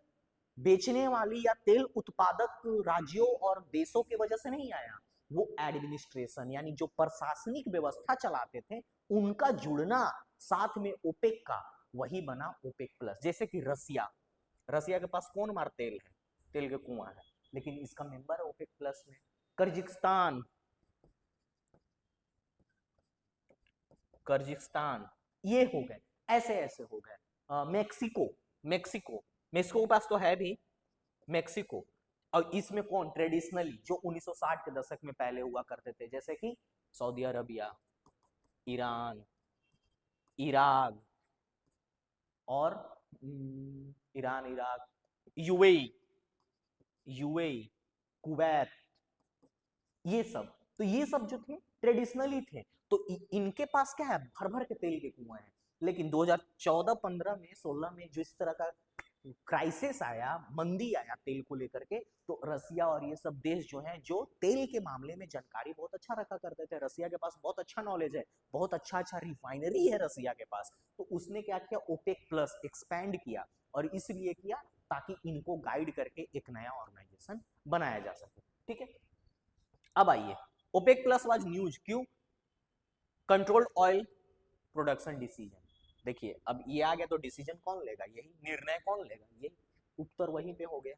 बेचने वाली या तेल उत्पादक राज्यों और देशों की वजह से नहीं आया, वो एडमिनिस्ट्रेशन यानी जो प्रशासनिक व्यवस्था चलाते थे उनका जुड़ना साथ में ओपेक का, वही बना ओपेक प्लस। जैसे कि रसिया, रसिया के पास कौन मार तेल है, तेल के कुआं है, लेकिन इसका मेंबर है ओपेक प्लस में। कर्जिस्तान, कर्जिस्तान, ये हो गए, ऐसे ऐसे हो गए। मेक्सिको, मेक्सिको, मेक्सिको के पास तो है भी, मेक्सिको। और इसमें कौन ट्रेडिशनली जो 1960 के दशक में पहले हुआ करते थे, जैसे कि सऊदी अरबिया, ईरान, इराक और Iran, Iraq, UAE, UAE, Kuwait, ये सब। तो ये सब जो थे ट्रेडिशनली थे, तो इनके पास क्या है, भर भर के तेल के कुआं हैं। लेकिन 2014-15 में, 16 में जिस तरह का क्राइसिस आया, मंदी आया तेल को लेकर के, तो रसिया और ये सब देश जो हैं, जो तेल के मामले में जानकारी बहुत अच्छा रखा करते थे, रसिया के पास बहुत अच्छा नॉलेज है, बहुत अच्छा अच्छा रिफाइनरी है रसिया के पास, तो उसने क्या किया, ओपेक प्लस एक्सपैंड किया, और इसलिए किया ताकि इनको गाइड करके एक नया ऑर्गेनाइजेशन बनाया जा सके। ठीक है, अब आइए, ओपेक प्लस वाज न्यूज क्यों? Controlled oil production decision. देखिए अब ये आ गया तो डिसीजन कौन लेगा, यही निर्णय कौन लेगा, यही उत्तर वहीं पे हो गया।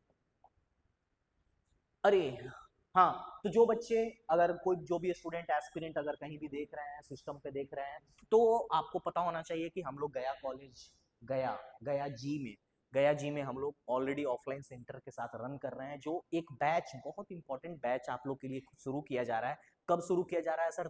अरे हाँ, तो जो बच्चे, अगर कोई जो भी स्टूडेंट एस्पिरेंट अगर कहीं भी देख रहे हैं, सिस्टम पे देख रहे हैं, तो आपको पता होना चाहिए कि हम लोग गया कॉलेज, गया गया जी में, गया जी में हम लोग ऑलरेडी ऑफलाइन सेंटर के साथ रन कर रहे हैं, जो एक बैच, बहुत इंपॉर्टेंट बैच आप लोग के लिए शुरू किया जा रहा है। कब शुरू किया जा रहा है सर?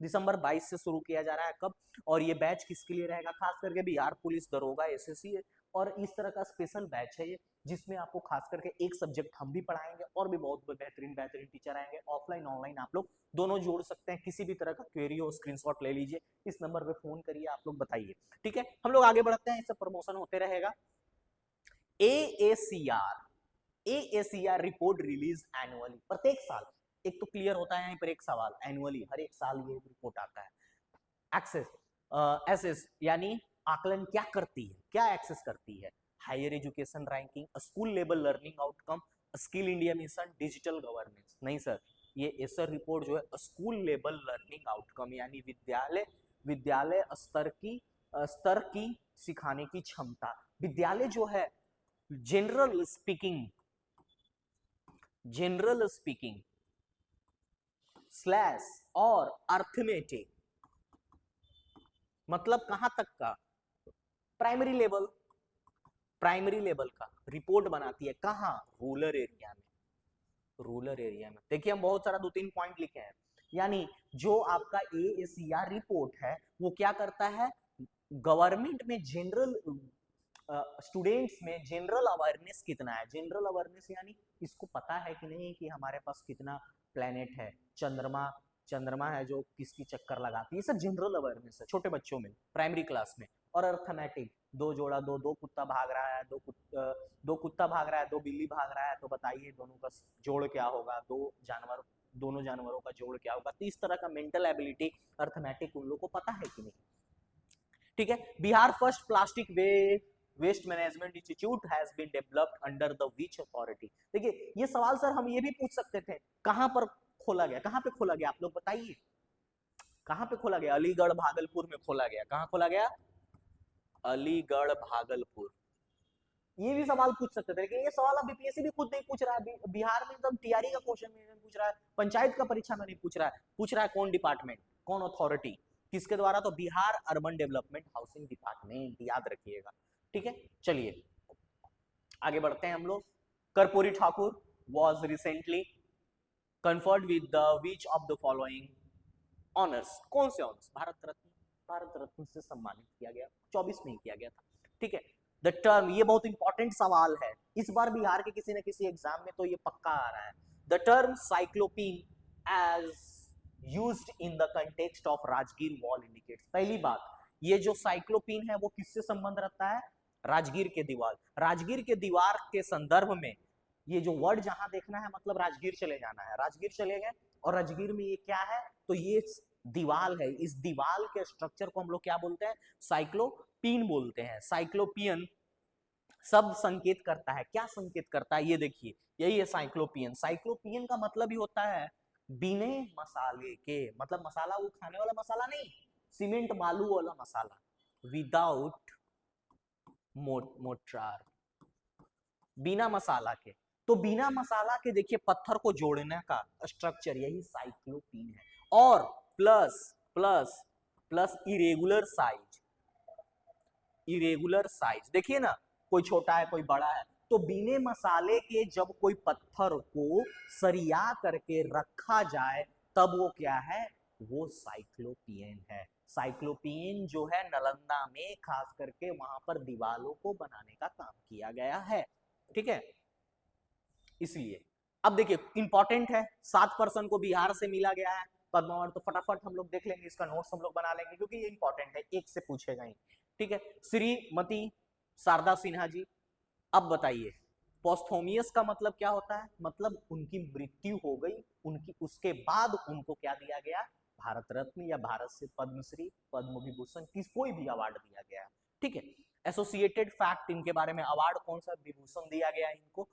दिसंबर 22 से शुरू किया जा रहा है। कब? और ये बैच किसके लिए रहेगा? खास करके बिहार पुलिस दरोगा, एसएससी और इस तरह का स्पेशल बैच है ये, जिसमें आपको खास करके एक सब्जेक्ट हम भी पढ़ाएंगे और भी बहुत बेहतरीन बेहतरीन टीचर आएंगे। ऑफलाइन ऑनलाइन आप लोग दोनों जोड़ सकते हैं, किसी भी तरह का क्वेरी हो स्क्रीनशॉट ले लीजिए, इस नंबर पे फोन करिए, आप लोग बताइए। ठीक है, हम लोग आगे बढ़ते हैं, इससे प्रमोशन होते रहेगा। एएसीआर रिपोर्ट रिलीज एनुअली, प्रत्येक साल। एक तो क्लियर होता है यहाँ पर एक सवाल, एनुअली हर एक साल ये रिपोर्ट आता है। एक्सेस, एसेस यानी आकलन क्या करती है, क्या एक्सेस करती है? Higher education ranking, school level learning outcome, skill India mission, digital governance. नहीं सर, ये एसर रिपोर्ट जो है स्कूल लेवल लर्निंग आउटकम यानी विद्यालय विद्यालय स्तर की सिखाने की क्षमता। विद्यालय जो है जनरल स्पीकिंग स्लैश और अर्थमेटिक, मतलब कहां तक का? प्राइमरी लेवल, प्राइमरी लेवल का रिपोर्ट बनाती है, कहां? रूरल एरिया में, रूरल एरिया में। देखिए हम बहुत सारा 2-3 पॉइंट लिखे हैं, यानी जो आपका एएसीआर रिपोर्ट है वो क्या करता है, गवर्नमेंट में जनरल स्टूडेंट्स में जनरल अवेयरनेस कितना है, जनरल अवेयरनेस यानी इसको पता है कि नहीं कि हमारे पास कितना प्लेनेट है, चंद्रमा चंद्रमा है जो किसकी चक्कर लगाती है, ये सब जनरल अवेयरनेस है छोटे बच्चों में प्राइमरी क्लास में। और अर्थमेटिक, दो जोड़ा दो कुत्ता भाग रहा है, दो कुत्ता भाग रहा है, दो बिल्ली भाग रहा है, तो बताइए दोनों का जोड़ क्या होगा, दोनों जानवरों का जोड़ क्या होगा। तो इस तरह का मेंटल एबिलिटी अर्थमेटिक उन लोगों को पता है कि नहीं। ठीक है, Bihar first plastic waste management institute has been developed under the which authority. देखिए ये सवाल सर हम ये भी पूछ सकते थे, कहां पर खोला गया, कहां पे खोला गया, आप लोग बताइए कहां पे खोला गया। अलीगढ़ भागलपुर में खोला गया। कहां खोला गया? अलीगढ़ भागलपुर। ये भी सवाल पूछ सकते थे, लेकिन ये सवाल अब बीपीएससी भी खुद नहीं पूछ रहा है। बिहार में एकदम टीआरई का क्वेश्चन में पूछ रहा है, पंचायत का परीक्षा में नहीं पूछ रहा है। पूछ रहा है कौन डिपार्टमेंट, कौन अथॉरिटी, किसके द्वारा? तो Bihar urban development housing department, याद रखिएगा। ठीक है, चलिए आगे बढ़ते हैं हम लोग। Karpoori Thakur was recently conferred with the which of the following honours. कौन से ऑनर्स? भारत रत्न। भारत रत्न से सम्मानित किया गया, 24 में ही किया गया था। ठीक है, द टर्म, ये बहुत इंपॉर्टेंट सवाल है इस बार बिहार के किसी न किसी एग्जाम में, तो ये पक्का आ रहा है। The term cyclopean as used in the context of Rajgir wall indicates. पहली बात, ये जो साइक्लोपीन है वो किससे संबंध रखता है? राजगीर के दीवार। राजगीर के दीवार के संदर्भ में ये जो वर्ड जहां देखना है मतलब राजगीर चले जाना है। राजगीर चले गए और राजगीर में ये क्या है? तो ये दीवाल है। इस दीवाल के स्ट्रक्चर को हम लोग क्या बोलते हैं? साइक्लोपीन बोलते हैं। साइक्लोपियन शब्द संकेत करता है, क्या संकेत करता है? ये देखिए, यही है साइक्लोपियन। साइक्लोपियन का मतलब ही होता है बिना मसाले के, मतलब मसाला वो खाने वाला मसाला नहीं, सीमेंट बालू वाला मसाला, विदाउट मोटार, बिना मसाला के। तो बिना मसाला के देखिए पत्थर को जोड़ने का स्ट्रक्चर यही साइक्लोपीन है। और plus plus plus irregular size, irregular size देखिए ना, कोई छोटा है कोई बड़ा है, तो बिना मसाले के जब कोई पत्थर को सरिया करके रखा जाए तब वो क्या है? वो साइक्लोपियन है। साइक्लोपियन जो है नालंदा में खास करके वहां पर दीवालों को बनाने का काम किया गया है। ठीक है, इसलिए अब देखिए इंपॉर्टेंट है, 7% को बिहार से मिला गया है पद्म अवार्ड, तो फटाफट हम लोग देख लेंगे, इसका नोट्स हम लोग बना लेंगे क्योंकि ये इंपॉर्टेंट है, एक से पूछेगा ही। ठीक है, श्रीमती शारदा सिन्हा जी, अब बताइए पोस्थोमियस का मतलब क्या होता है? मतलब उनकी मृत्यु हो गई, उनकी उसके बाद उनको क्या दिया गया? भारत रत्न या भारत से पद्मश्री, पद्म विभूषण, किस कोई भी अवार्ड दिया गया। ठीक है, एसोसिएटेड फैक्ट इनके बारे में, अवार्ड कौन सा विभूषण दिया गया इनको?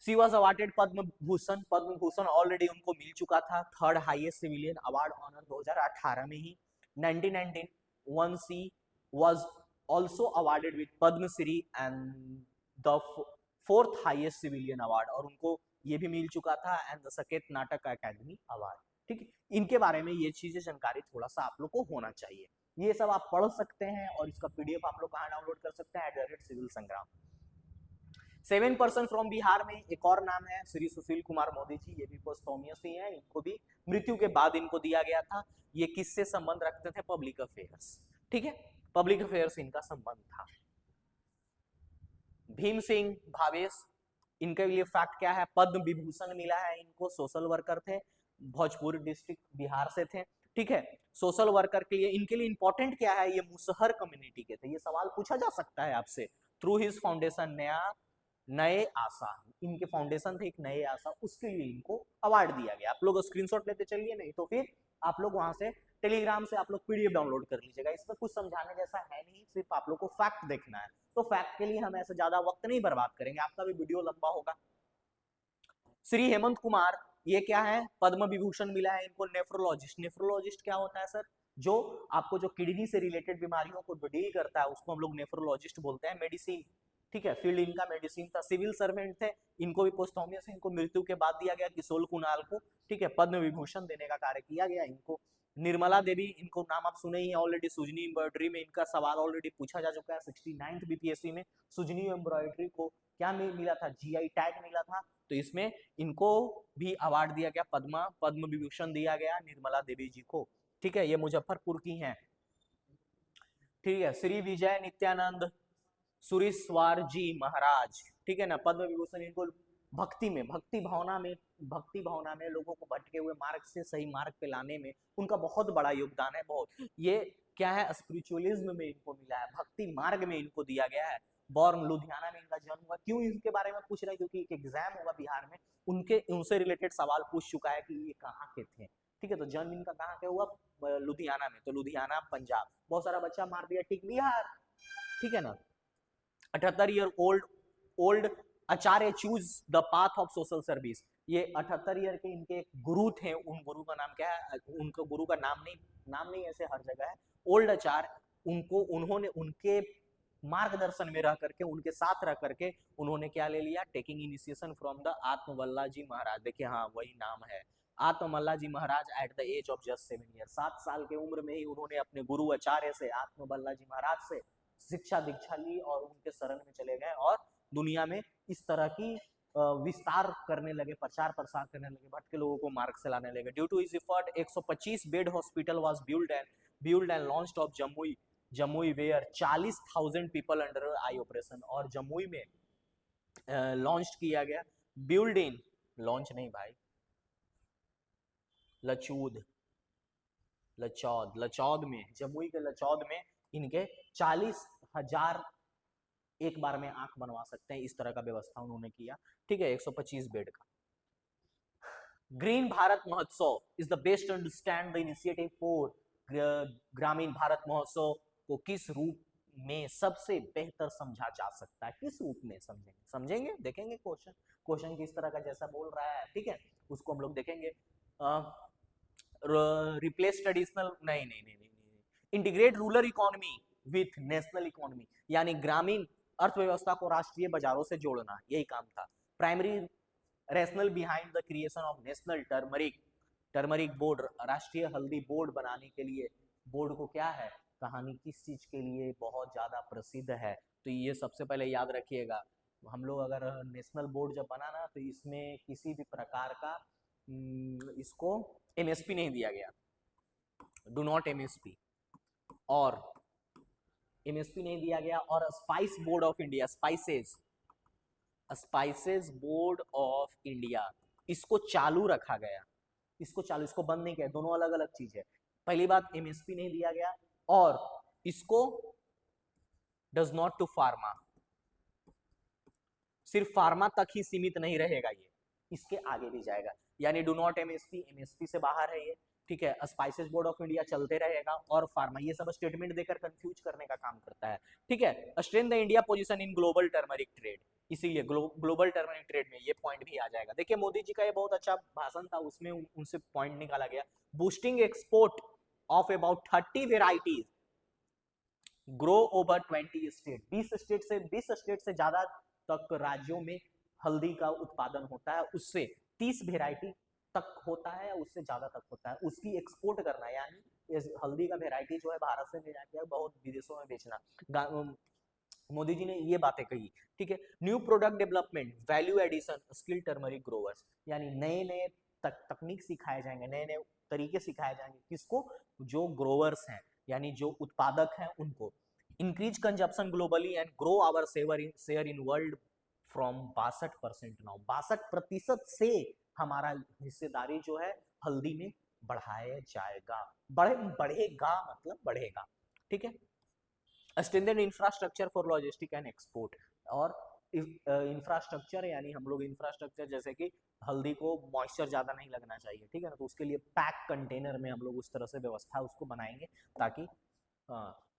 She was awarded Padma Bhushan. Padma Bhushan already उनको मिल चुका था, third highest civilian award honour 2018 में ही। 1991 she was also awarded with Padma Shri and the fourth highest civilian award, और उनको ये भी मिल चुका था एंड द सकेत नाटक अकादमी अवार्ड। ठीक है, इनके बारे में ये चीजें जानकारी थोड़ा सा आप लोग को होना चाहिए। ये सब आप पढ़ सकते हैं और इसका पीडीएफ आप लोग कहाँ डाउनलोड कर सकते हैं? @सिविल संग्राम। 7% फ्रॉम बिहार में एक और नाम है श्री सुशील कुमार मोदी जी, ये भी पोस्थोमियस ही है, इनको भी मृत्यु के बाद इनको दिया गया था। ये किससे संबंध रखते थे? Public affairs. ठीक है, पब्लिक अफेयर्स इनका संबंध था। भीम सिंह भावेश, इनके लिए फैक्ट क्या है? पद्म विभूषण मिला है इनको, सोशल वर्कर थे, भोजपुर डिस्ट्रिक्ट बिहार से थे। ठीक है, सोशल वर्कर के लिए इनके लिए इंपॉर्टेंट क्या है? ये मुसहर कम्युनिटी के थे, ये सवाल पूछा जा सकता है आपसे। थ्रू हिज फाउंडेशन नए आशा, इनके फाउंडेशन थे एक नए आशा, उसके लिए इनको अवार्ड दिया गया। आप लोग स्क्रीनशॉट लेते चलिए, नहीं तो फिर आप लोग वहां से टेलीग्राम से आप लोग पीडीएफ डाउनलोड कर लीजिएगा। इसमें कुछ समझाने जैसा है नहीं, सिर्फ आप लोग को फैक्ट देखना है। तो फैक्ट के लिए हम ऐसे ज्यादा वक्त नहीं बर्बाद करेंगे, आपका भी वीडियो लंबा होगा। श्री हेमंत कुमार, ये क्या है? पद्म विभूषण मिला है इनको, नेफ्रोलॉजिस्ट। नेफ्रोलॉजिस्ट क्या होता है सर? जो आपको जो किडनी से रिलेटेड बीमारियों को डील करता है उसको हम लोग नेफ्रोलॉजिस्ट बोलते हैं। मेडिसिन, ठीक है, फील्ड इनका मेडिसिन था। सिविल सर्वेंट थे, इनको भी पोस्थोमियस, इनको मृत्यु के बाद दिया गया किशोर कुणाल को। ठीक है, पद्म विभूषण देने का कार्य किया गया इनको। निर्मला देवी, इनको नाम आप सुने ही हैं ऑलरेडी, सुजनी एम्ब्रॉयडरी में इनका सवाल ऑलरेडी पूछा जा चुका है 69th बीपीएससी में। सुजनी एम्ब्रॉयडरी को क्या मिला था? जीआई टैग मिला था, तो इसमें इनको भी अवार्ड दिया गया, पद्म विभूषण दिया गया निर्मला देवी जी को। ठीक है, ये मुजफ्फरपुर की हैं। ठीक है, श्री विजय नित्यानंद सुरेश्वर जी महाराज, ठीक है ना, पद्म विभूषण इनको भक्ति भावना में लोगों को भटके हुए मार्ग से सही मार्ग पे लाने में उनका बहुत बड़ा योगदान है। बहुत ये क्या है, स्पिरिचुअलिज्म में इनको मिला है, भक्ति मार्ग में इनको दिया गया है। बॉर्न लुधियाना में इनका जन्म हुआ। क्यों इनके बारे में पूछ रहे हैं, क्योंकि एक एग्जाम होगा बिहार में, उनसे रिलेटेड सवाल पूछ चुका है कि ये कहाँ के थे। ठीक है, तो जन्म इनका कहाँ के हुआ, लुधियाना में, तो लुधियाना पंजाब। बहुत सारा बच्चा मार दिया टिक बिहार, ठीक है ना। 78 year old Acharya choose the path of social service. ये 78 ईयर के इनके गुरु थे, उन गुरु का नाम क्या है, उनका गुरु का नाम नहीं ऐसे हर जगह है, ओल्ड आचार्य। उन्होंने उनके मार्गदर्शन में रह करके, उनके साथ रह करके उन्होंने क्या ले लिया, taking initiation from the Atmavalla ji Maharaj. देखिए हाँ वही नाम है, Atmavalla ji Maharaj at the age of just 7 year. 7 साल की उम्र में ही उन्होंने अपने गुरु आचार्य से, आत्मवल्ला जी महाराज से शिक्षा दीक्षा ली और उनके शरण में चले गए और दुनिया में इस तरह की विस्तार करने लगे, प्रचार प्रसार करने लगे, भटके लोगों को मार्ग से लाने लगे। Due to his effort 125 bed hospital was built and launched of Jamui where 40,000 people under eye operation. और जमुई में लॉन्च किया गया, बिल्ड इन, लॉन्च नहीं भाई, लचौद में, जमुई के लचौद में इनके 40,000 एक बार में आंख बनवा सकते हैं, इस तरह का व्यवस्था उन्होंने किया। ठीक है, 125 बेड का। ग्रीन भारत महोत्सव is the best understand the initiative for ग्रामीण भारत महोत्सव को किस रूप में सबसे बेहतर समझा जा सकता है, किस रूप में समझेंगे देखेंगे क्वेश्चन किस तरह का जैसा बोल रहा है, ठीक है, उसको हम लोग देखेंगे। रिप्लेस ट्रेडिशनल, नहीं, integrate rural economy with national economy, यानी ग्रामीण अर्थव्यवस्था को राष्ट्रीय बाजारों से जोड़ना, यही काम था। Primary rational behind the creation of national turmeric board, राष्ट्रीय हल्दी बोर्ड बनाने के लिए, बोर्ड को क्या है, कहानी किस चीज के लिए बहुत ज्यादा प्रसिद्ध है, तो ये सबसे पहले याद रखिएगा। हम लोग अगर नेशनल बोर्ड जब बनाना तो इसमें किसी भी प्रकार का इसको एमएसपी नहीं दिया गया, डू नॉट एमएसपी, और एमएसपी नहीं दिया गया। और spice board of India, spices board of India, इसको चालू रखा गया, इसको बंद नहीं किया, दोनों अलग अलग चीज है। पहली बात एमएसपी नहीं दिया गया, और इसको डज नॉट टू फार्मा, सिर्फ फार्मा तक ही सीमित नहीं रहेगा, ये इसके आगे भी जाएगा, यानी डू नॉट एमएसपी से बाहर है ये, ठीक है। स्पाइसेस बोर्ड ऑफ इंडिया चलते रहेगा, और फार्मा, ये सब स्टेटमेंट देकर कंफ्यूज करने का काम करता है, ठीक है। Strength the India position in global turmeric trade, इसीलिए ग्लोबल टर्मरिक ट्रेड में ये पॉइंट भी आ जाएगा। देखिए मोदी जी का ये बहुत अच्छा भाषण था, उसमें उनसे पॉइंट निकाला गया, boosting export of about 30 varieties grow over 20 state, 20 state से ज्यादा तक राज्यों में हल्दी का उत्पादन होता है, उससे 30 वेराइटी तक होता है या उससे ज्यादा तक होता है, उसकी एक्सपोर्ट करना, यानी इस हल्दी का वेराइटी जो है भारत से ले जाके बहुत विदेशों में बेचना। मोदी जी ने ये बातें कही, ठीक है। New product development, value addition, skill turmeric growers, यानी नए तकनीक सिखाए जाएंगे, नए तरीके सिखाए जाएंगे, किसको, जो ग्रोवर्स हैं, यानी जो उत्पादक हैं उनको। Increase consumption globally and grow our share in world from 62% now, 62% से हमारा हिस्सेदारी जो है हल्दी में बढ़ाया जाएगा, बढ़ेगा मतलब बढ़ेगा, ठीक है। Strengthen infrastructure for logistic and export, और इंफ्रास्ट्रक्चर यानी हम लोग इंफ्रास्ट्रक्चर जैसे कि हल्दी को मॉइस्चर ज्यादा नहीं लगना चाहिए, ठीक है ना, तो उसके लिए पैक कंटेनर में हम लोग उस तरह से व्यवस्था उसको बनाएंगे ताकि,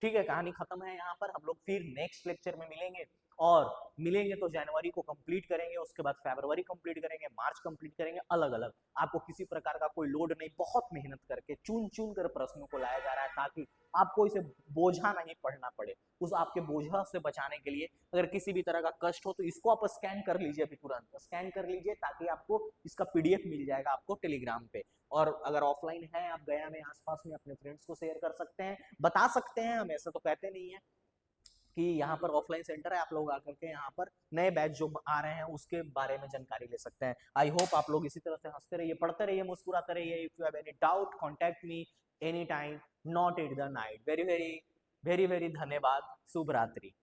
ठीक है। कहानी खत्म है यहाँ पर, हम लोग फिर नेक्स्ट लेक्चर में मिलेंगे तो जनवरी को कंप्लीट करेंगे, उसके बाद फरवरी कंप्लीट करेंगे, मार्च कंप्लीट करेंगे, अलग अलग। आपको किसी प्रकार का कोई लोड नहीं, बहुत मेहनत करके चुन कर प्रश्नों को लाया जा रहा है ताकि आपको इसे बोझा नहीं पढ़ना पड़े। उस आपके बोझा से बचाने के लिए अगर किसी भी तरह का कष्ट हो तो इसको आप स्कैन कर लीजिए, अभी तुरंत स्कैन कर लीजिए, ताकि आपको इसका पीडीएफ मिल जाएगा आपको टेलीग्राम पे। और अगर ऑफलाइन है, आप गया में आसपास में अपने फ्रेंड्स को शेयर कर सकते हैं, बता सकते हैं, हम ऐसा तो कहते नहीं है कि यहाँ पर ऑफलाइन सेंटर है, आप लोग आकर के यहाँ पर नए बैच जो आ रहे हैं उसके बारे में जानकारी ले सकते हैं। आई होप आप लोग इसी तरह से हंसते रहिए, पढ़ते रहिए, मुस्कुराते रहिए। If you have any doubt contact me any time, not at the night. Very very very very धन्यवाद, शुभ रात्रि।